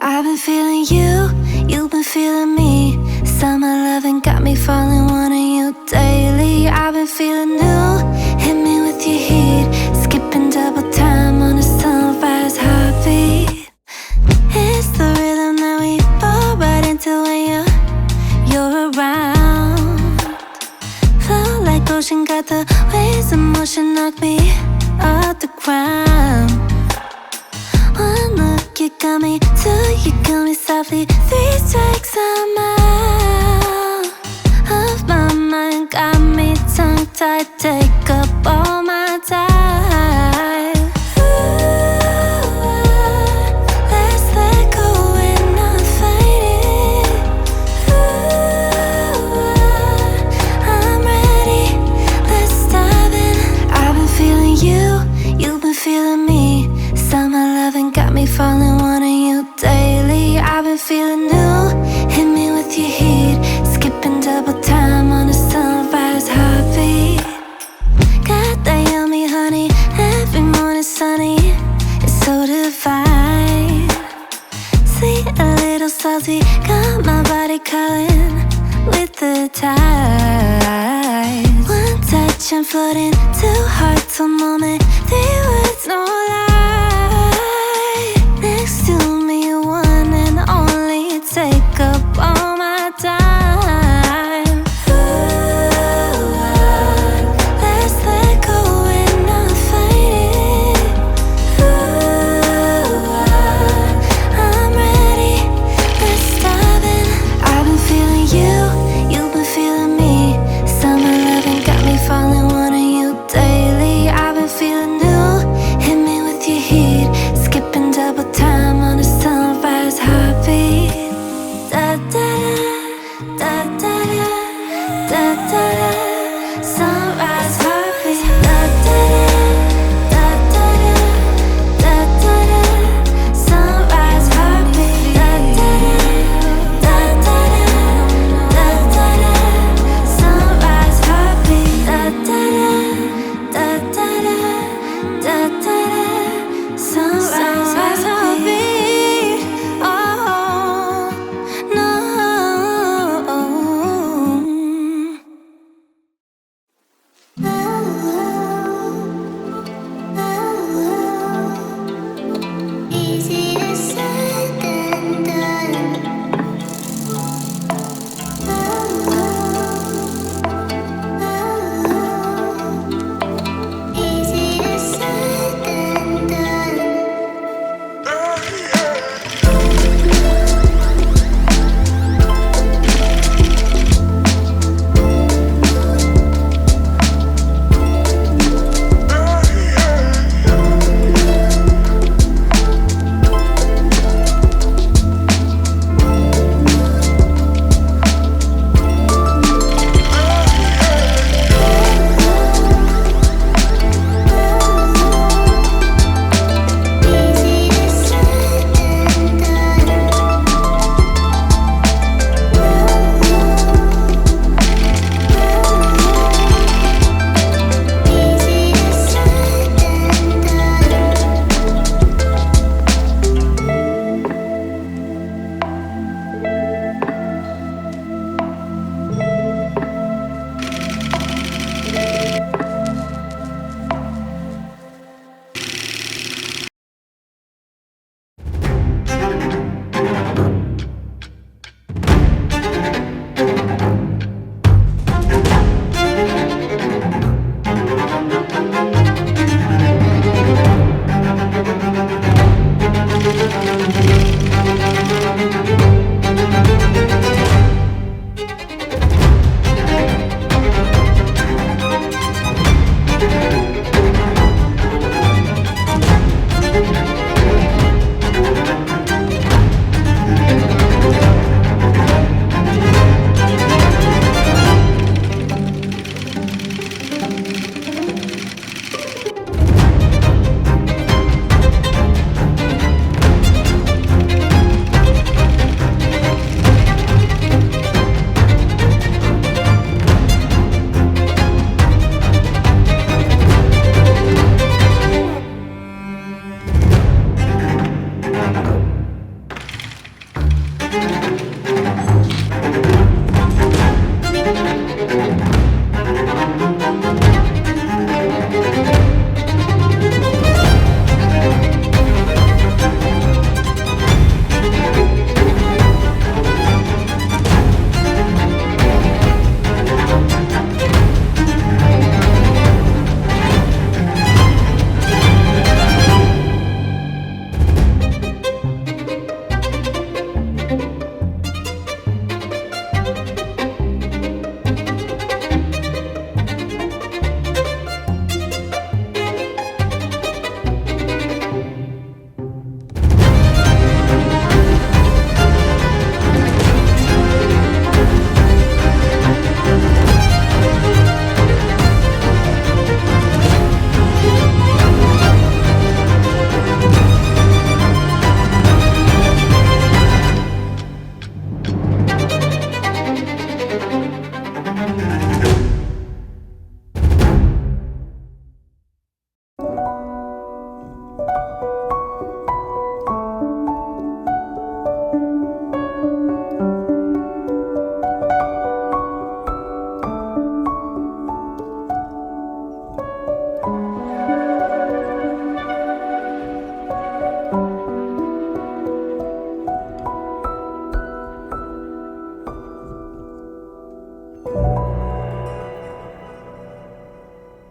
I've been feeling you, you've been feeling me. Summer loving got me falling, wanting you daily. I've been feeling new, hit me with your heat. Skipping double time on a sunrise heartbeat. It's the rhythm that we fall right into when you're around. Flow like ocean, got the waves in motion, knock me off the ground. One look, you got me, two, you got me softly. Three strikes, I'm out of my mind, got me tongue-tied, take up all my time. Ooh, let's let go and not fight it. Ooh, I'm ready, let's dive in. I've been feeling you, you've been feeling me. Summer loving got me falling, wanting you daily. I've been feeling new, hit me with your heat. Skipping double time on a sunrise heartbeat. Got that yummy honey, every morning sunny. It's so divine, sweet, a little salty. Got my body calling with the tide. One touch and floating, two hearts a moment. 3 words, no lie.